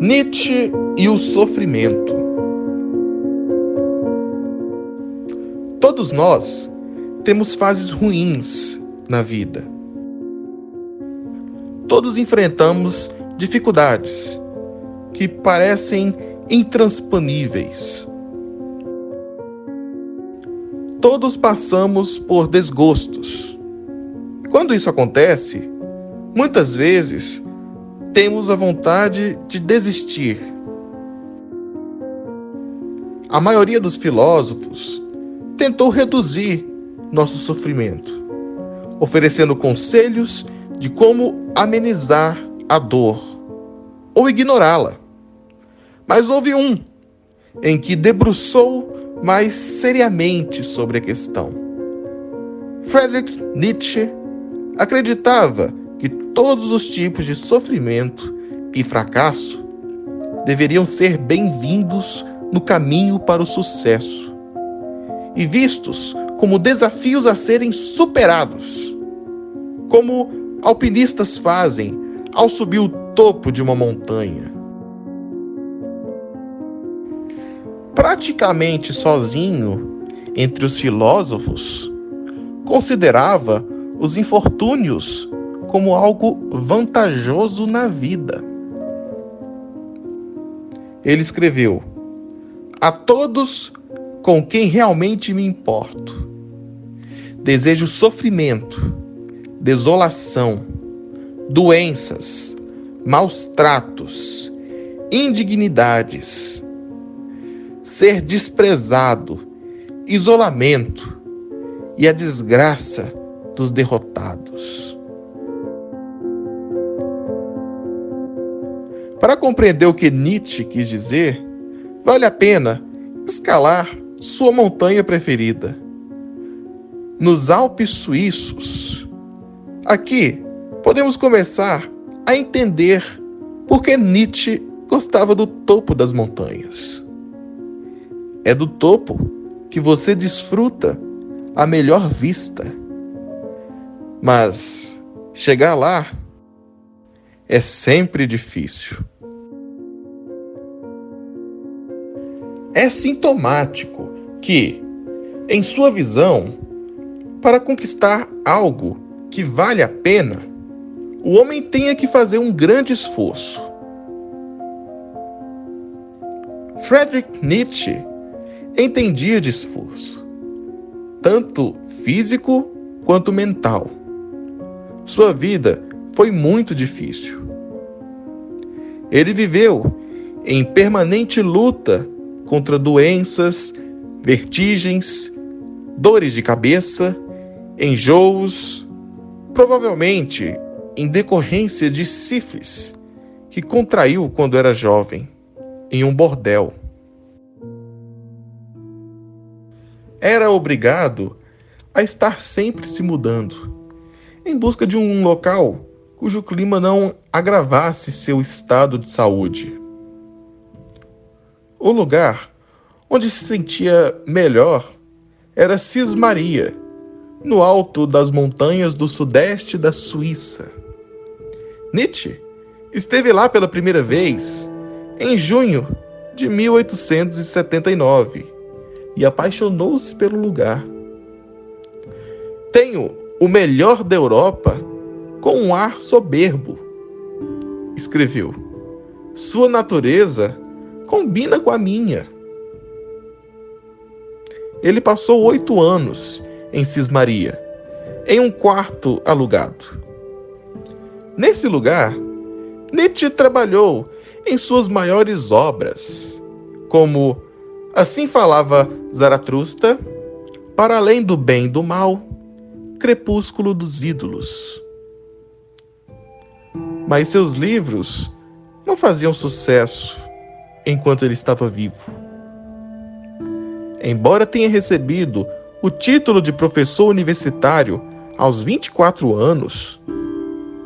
Nietzsche e o sofrimento. Todos nós temos fases ruins na vida. Todos enfrentamos dificuldades que parecem intransponíveis. Todos passamos por desgostos. Quando isso acontece, muitas vezes temos a vontade de desistir. A maioria dos filósofos tentou reduzir nosso sofrimento, oferecendo conselhos de como amenizar a dor ou ignorá-la. Mas houve um em que debruçou mais seriamente sobre a questão. Friedrich Nietzsche acreditava que todos os tipos de sofrimento e fracasso deveriam ser bem-vindos no caminho para o sucesso e vistos como desafios a serem superados, como alpinistas fazem ao subir o topo de uma montanha. Praticamente sozinho entre os filósofos, considerava os infortúnios como algo vantajoso na vida. Ele escreveu: "A todos com quem realmente me importo, desejo sofrimento, desolação, doenças, maus tratos, indignidades, ser desprezado, isolamento e a desgraça dos derrotados." Para compreender o que Nietzsche quis dizer, vale a pena escalar sua montanha preferida, nos Alpes suíços. Aqui podemos começar a entender por que Nietzsche gostava do topo das montanhas. É do topo que você desfruta a melhor vista. Mas chegar lá é sempre difícil. É sintomático que, em sua visão, para conquistar algo que vale a pena, o homem tenha que fazer um grande esforço. Friedrich Nietzsche entendia de esforço, tanto físico quanto mental. Sua vida foi muito difícil. Ele viveu em permanente luta contra doenças, vertigens, dores de cabeça, enjoos, provavelmente em decorrência de sífilis, que contraiu quando era jovem, em um bordel. Era obrigado a estar sempre se mudando, em busca de um local cujo clima não agravasse seu estado de saúde. O lugar onde se sentia melhor era Cismaria, no alto das montanhas do sudeste da Suíça. Nietzsche esteve lá pela primeira vez em junho de 1879 e apaixonou-se pelo lugar. "Tenho o melhor da Europa com um ar soberbo", escreveu. "Sua natureza combina com a minha." Ele passou 8 anos em Cismaria, em um quarto alugado. Nesse lugar, Nietzsche trabalhou em suas maiores obras, como Assim Falava Zaratustra, Para Além do Bem e do Mal, Crepúsculo dos Ídolos. Mas seus livros não faziam sucesso enquanto ele estava vivo. Embora tenha recebido o título de professor universitário aos 24 anos,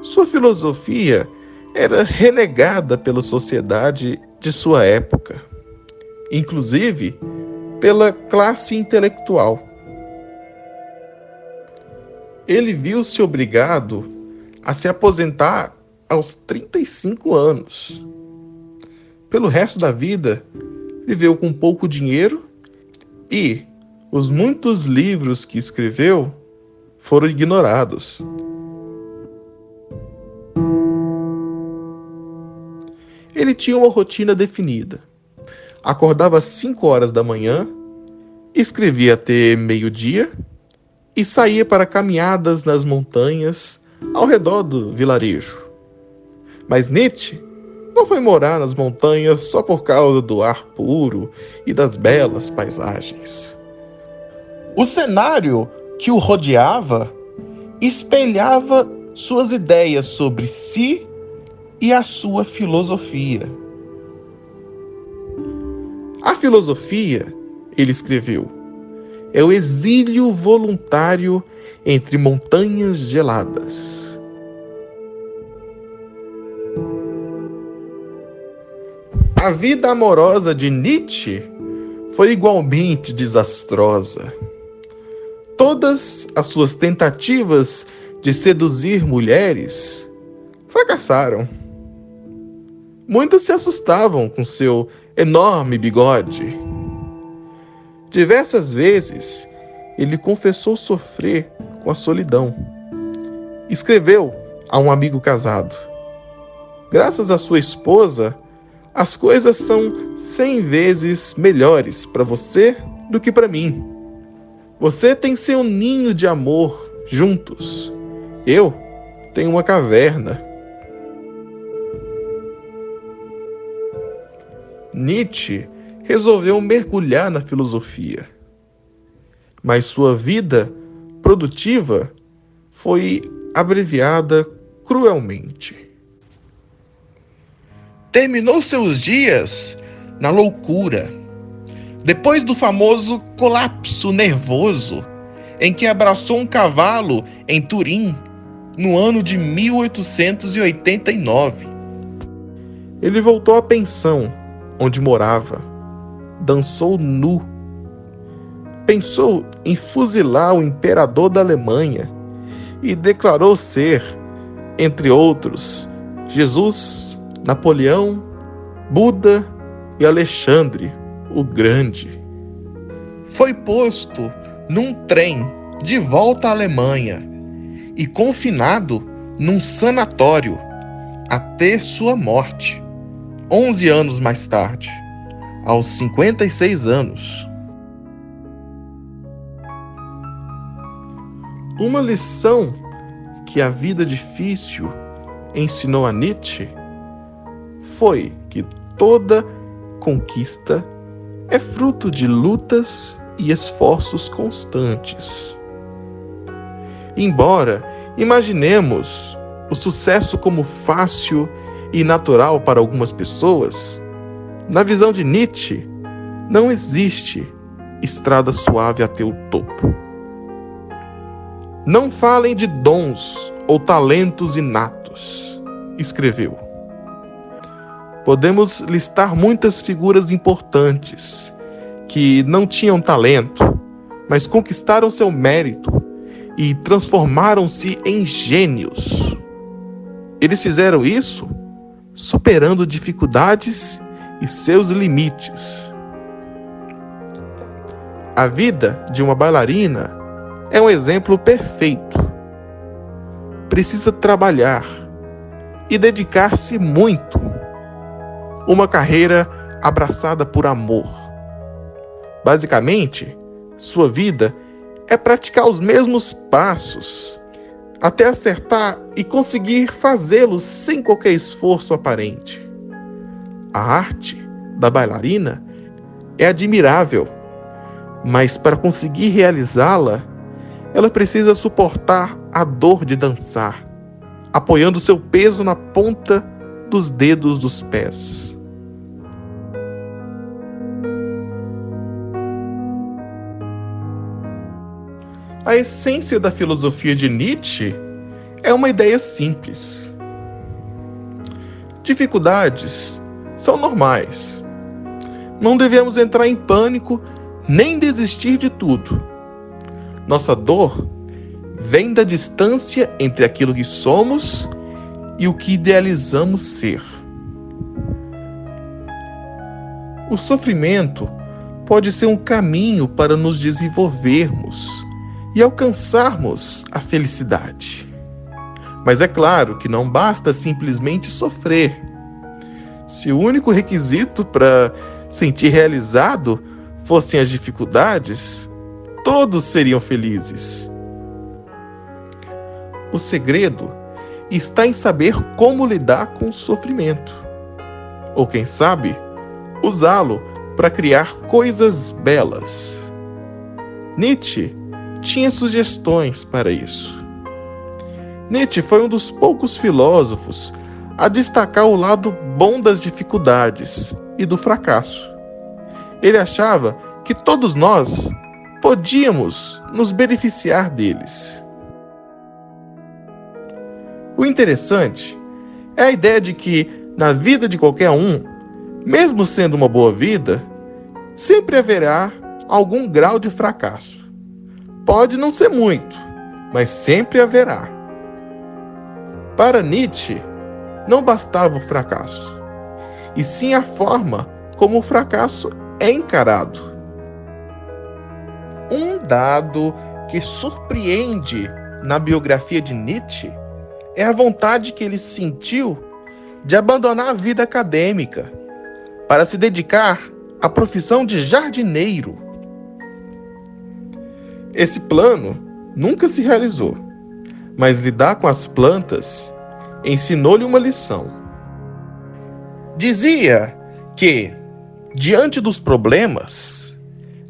sua filosofia era renegada pela sociedade de sua época, inclusive pela classe intelectual. Ele viu-se obrigado a se aposentar aos 35 anos. pelo resto da vida, viveu com pouco dinheiro e os muitos livros que escreveu foram ignorados. Ele tinha uma rotina definida. Acordava às 5 horas da manhã, escrevia até meio-dia e saía para caminhadas nas montanhas ao redor do vilarejo. Mas Nietzsche não foi morar nas montanhas só por causa do ar puro e das belas paisagens. O cenário que o rodeava espelhava suas ideias sobre si e a sua filosofia. A filosofia, ele escreveu, é o exílio voluntário entre montanhas geladas. A vida amorosa de Nietzsche foi igualmente desastrosa. Todas as suas tentativas de seduzir mulheres fracassaram. Muitas se assustavam com seu enorme bigode. Diversas vezes, ele confessou sofrer com a solidão. Escreveu a um amigo casado: graças à sua esposa, as coisas são 100 vezes melhores para você do que para mim. Você tem seu ninho de amor juntos. Eu tenho uma caverna. Nietzsche resolveu mergulhar na filosofia, mas sua vida produtiva foi abreviada cruelmente. Terminou seus dias na loucura, depois do famoso colapso nervoso, em que abraçou um cavalo em Turim, no ano de 1889. Ele voltou à pensão onde morava, dançou nu, pensou em fuzilar o imperador da Alemanha e declarou ser, entre outros, Jesus, Napoleão, Buda e Alexandre o Grande. Foi posto num trem de volta à Alemanha e confinado num sanatório até sua morte, 11 anos mais tarde, aos 56 anos. Uma lição que a vida difícil ensinou a Nietzsche foi que toda conquista é fruto de lutas e esforços constantes. Embora imaginemos o sucesso como fácil e natural para algumas pessoas, na visão de Nietzsche, não existe estrada suave até o topo. Não falem de dons ou talentos inatos, escreveu. Podemos listar muitas figuras importantes que não tinham talento, mas conquistaram seu mérito e transformaram-se em gênios. Eles fizeram isso superando dificuldades e seus limites. A vida de uma bailarina é um exemplo perfeito. Precisa trabalhar e dedicar-se muito. Uma carreira abraçada por amor. Basicamente, sua vida é praticar os mesmos passos até acertar e conseguir fazê-los sem qualquer esforço aparente. A arte da bailarina é admirável, mas para conseguir realizá-la, ela precisa suportar a dor de dançar, apoiando seu peso na ponta dos dedos dos pés. A essência da filosofia de Nietzsche é uma ideia simples. Dificuldades são normais. Não devemos entrar em pânico nem desistir de tudo. Nossa dor vem da distância entre aquilo que somos e o que idealizamos ser. O sofrimento pode ser um caminho para nos desenvolvermos e alcançarmos a felicidade. Mas é claro que não basta simplesmente sofrer. Se o único requisito para sentir realizado fossem as dificuldades, todos seriam felizes. O segredo está em saber como lidar com o sofrimento. Ou quem sabe, usá-lo para criar coisas belas. Nietzsche tinha sugestões para isso. Nietzsche foi um dos poucos filósofos a destacar o lado bom das dificuldades e do fracasso. Ele achava que todos nós podíamos nos beneficiar deles. O interessante é a ideia de que, na vida de qualquer um, mesmo sendo uma boa vida, sempre haverá algum grau de fracasso. Pode não ser muito, mas sempre haverá. Para Nietzsche, não bastava o fracasso, e sim a forma como o fracasso é encarado. Um dado que surpreende na biografia de Nietzsche é a vontade que ele sentiu de abandonar a vida acadêmica para se dedicar à profissão de jardineiro. Esse plano nunca se realizou, mas lidar com as plantas ensinou-lhe uma lição. Dizia que, diante dos problemas,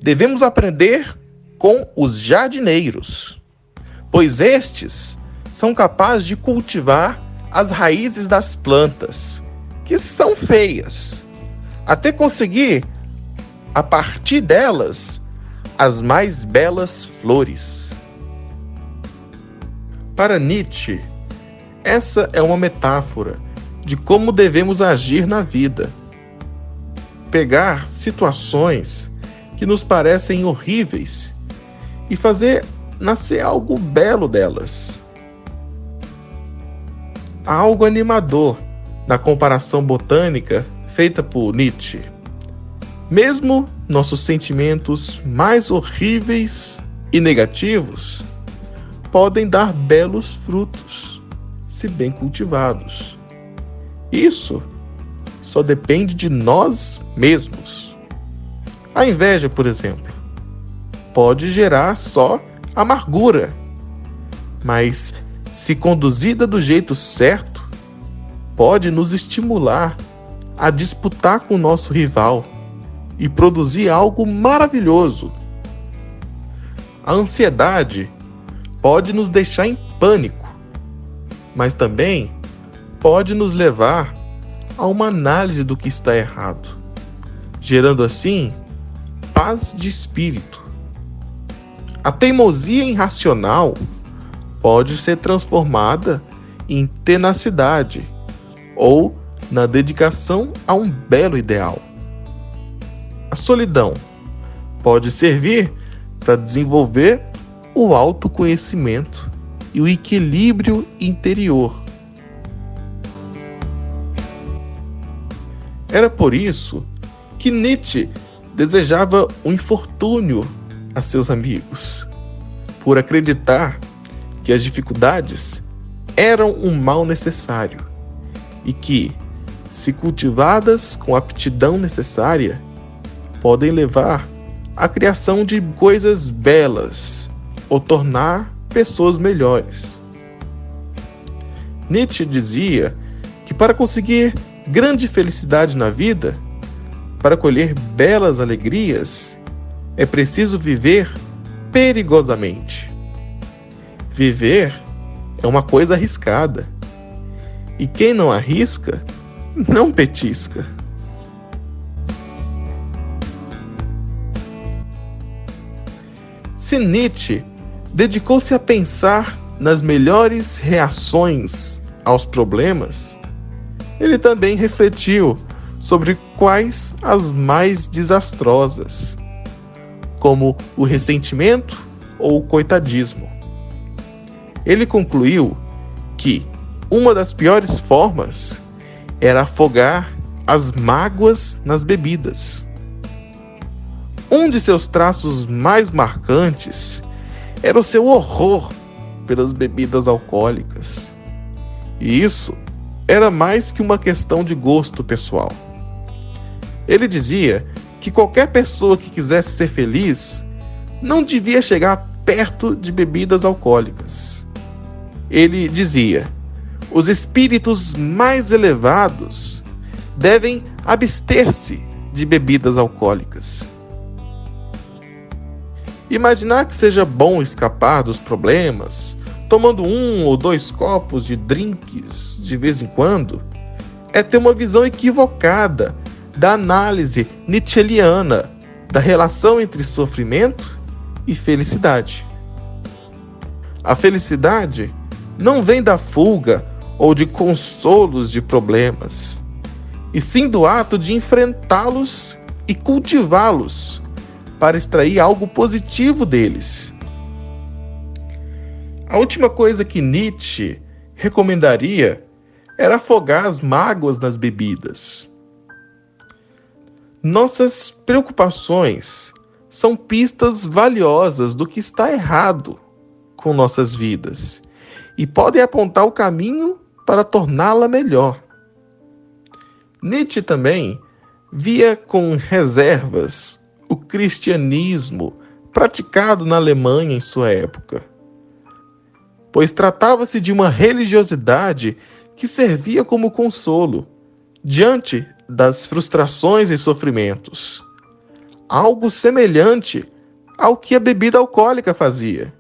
devemos aprender com os jardineiros, pois estes são capazes de cultivar as raízes das plantas, que são feias, até conseguir, a partir delas, as mais belas flores. Para Nietzsche, essa é uma metáfora de como devemos agir na vida. Pegar situações que nos parecem horríveis e fazer nascer algo belo delas. Há algo animador na comparação botânica feita por Nietzsche. Mesmo nossos sentimentos mais horríveis e negativos podem dar belos frutos, se bem cultivados. Isso só depende de nós mesmos. A inveja, por exemplo, pode gerar só amargura, mas, se conduzida do jeito certo, pode nos estimular a disputar com o nosso rival e produzir algo maravilhoso. A ansiedade pode nos deixar em pânico, mas também pode nos levar a uma análise do que está errado, gerando assim paz de espírito. A teimosia irracional pode ser transformada em tenacidade ou na dedicação a um belo ideal. A solidão pode servir para desenvolver o autoconhecimento e o equilíbrio interior. Era por isso que Nietzsche desejava um infortúnio a seus amigos, por acreditar que as dificuldades eram um mal necessário e que, se cultivadas com a aptidão necessária, podem levar à criação de coisas belas ou tornar pessoas melhores. Nietzsche dizia que para conseguir grande felicidade na vida, para colher belas alegrias, é preciso viver perigosamente. Viver é uma coisa arriscada, e quem não arrisca, não petisca. Se Nietzsche dedicou-se a pensar nas melhores reações aos problemas, ele também refletiu sobre quais as mais desastrosas, como o ressentimento ou o coitadismo. Ele concluiu que uma das piores formas era afogar as mágoas nas bebidas. Um de seus traços mais marcantes era o seu horror pelas bebidas alcoólicas. E isso era mais que uma questão de gosto pessoal. Ele dizia que qualquer pessoa que quisesse ser feliz não devia chegar perto de bebidas alcoólicas. Ele dizia: os espíritos mais elevados devem abster-se de bebidas alcoólicas. Imaginar que seja bom escapar dos problemas tomando 1 ou 2 copos de drinks de vez em quando é ter uma visão equivocada da análise nietzscheana da relação entre sofrimento e felicidade. A felicidade não vem da fuga ou de consolos de problemas, e sim do ato de enfrentá-los e cultivá-los para extrair algo positivo deles. A última coisa que Nietzsche recomendaria era afogar as mágoas nas bebidas. Nossas preocupações são pistas valiosas do que está errado com nossas vidas e podem apontar o caminho para torná-la melhor. Nietzsche também via com reservas o cristianismo praticado na Alemanha em sua época, pois tratava-se de uma religiosidade que servia como consolo diante das frustrações e sofrimentos, algo semelhante ao que a bebida alcoólica fazia.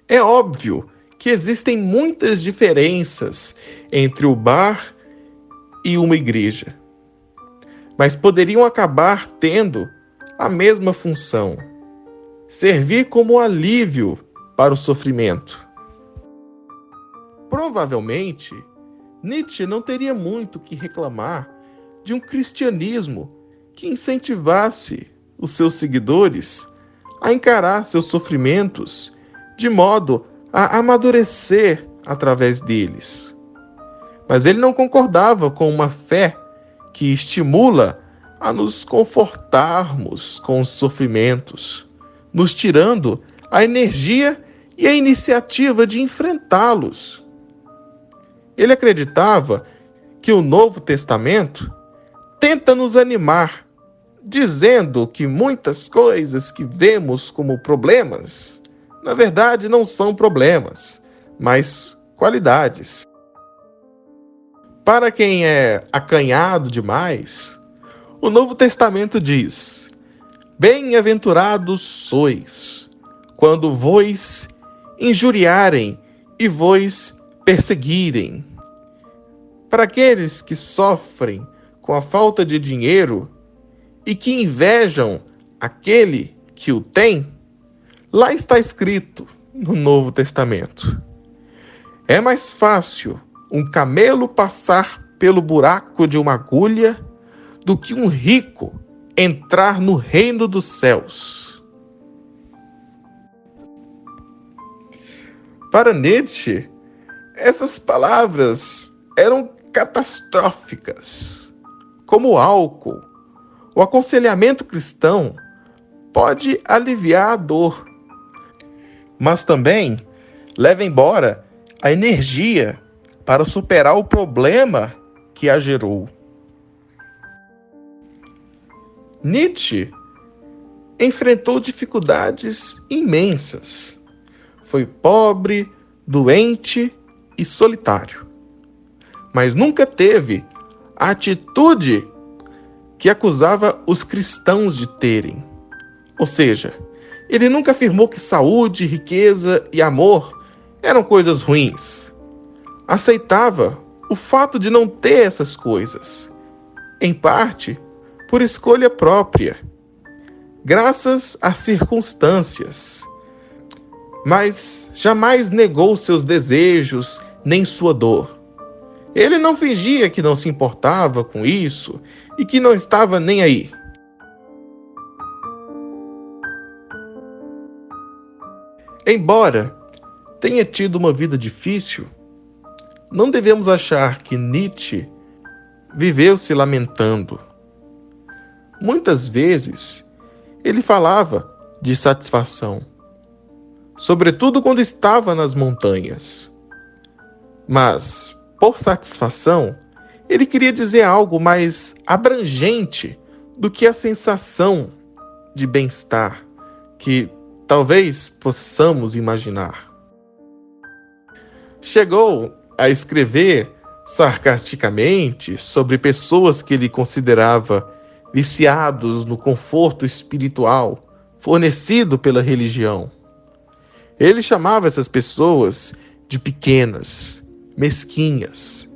É óbvio que existem muitas diferenças entre o bar e uma igreja, mas poderiam acabar tendo a mesma função: servir como alívio para o sofrimento. Provavelmente, Nietzsche não teria muito que reclamar de um cristianismo que incentivasse os seus seguidores a encarar seus sofrimentos de modo a amadurecer através deles. Mas ele não concordava com uma fé que estimula a nos confortarmos com os sofrimentos, nos tirando a energia e a iniciativa de enfrentá-los. Ele acreditava que o Novo Testamento tenta nos animar, dizendo que muitas coisas que vemos como problemas, na verdade não são problemas, mas qualidades. Para quem é acanhado demais, o Novo Testamento diz: bem-aventurados sois, quando vos injuriarem e vos perseguirem. Para aqueles que sofrem com a falta de dinheiro e que invejam aquele que o tem, lá está escrito no Novo Testamento: é mais fácil um camelo passar pelo buraco de uma agulha do que um rico entrar no reino dos céus. Para Nietzsche, essas palavras eram catastróficas. Como o álcool, o aconselhamento cristão pode aliviar a dor, mas também leva embora a energia para superar o problema que a gerou. Nietzsche enfrentou dificuldades imensas. Foi pobre, doente e solitário. Mas nunca teve a atitude que acusava os cristãos de terem. Ou seja, ele nunca afirmou que saúde, riqueza e amor eram coisas ruins. Aceitava o fato de não ter essas coisas, em parte por escolha própria, graças às circunstâncias. Mas jamais negou seus desejos nem sua dor. Ele não fingia que não se importava com isso e que não estava nem aí. Embora tenha tido uma vida difícil, não devemos achar que Nietzsche viveu se lamentando. Muitas vezes, ele falava de satisfação, sobretudo quando estava nas montanhas. Mas, por satisfação, ele queria dizer algo mais abrangente do que a sensação de bem-estar que talvez possamos imaginar. Chegou a escrever sarcasticamente sobre pessoas que ele considerava viciados no conforto espiritual fornecido pela religião. Ele chamava essas pessoas de pequenas, mesquinhas,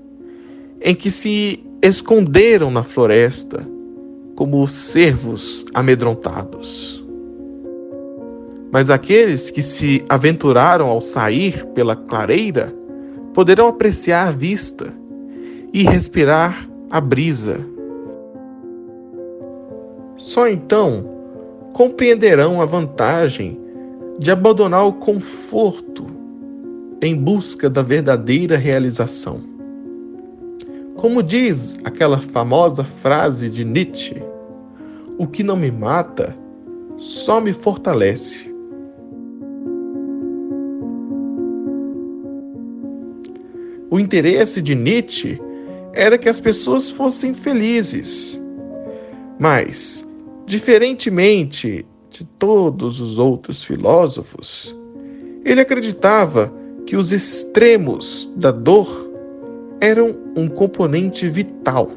em que se esconderam na floresta como cervos amedrontados. Mas aqueles que se aventuraram ao sair pela clareira poderão apreciar a vista e respirar a brisa. Só então compreenderão a vantagem de abandonar o conforto em busca da verdadeira realização. Como diz aquela famosa frase de Nietzsche, o que não me mata só me fortalece. O interesse de Nietzsche era que as pessoas fossem felizes. Mas, diferentemente de todos os outros filósofos, ele acreditava que os extremos da dor eram um componente vital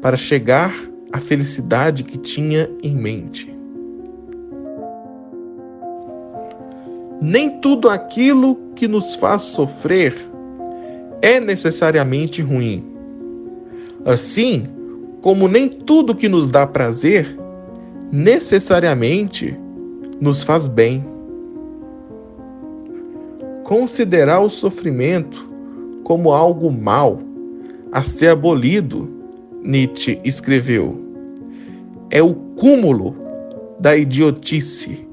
para chegar à felicidade que tinha em mente. Nem tudo aquilo que nos faz sofrer é necessariamente ruim. Assim como nem tudo que nos dá prazer necessariamente nos faz bem. Considerar o sofrimento como algo mal a ser abolido, Nietzsche escreveu, é o cúmulo da idiotice.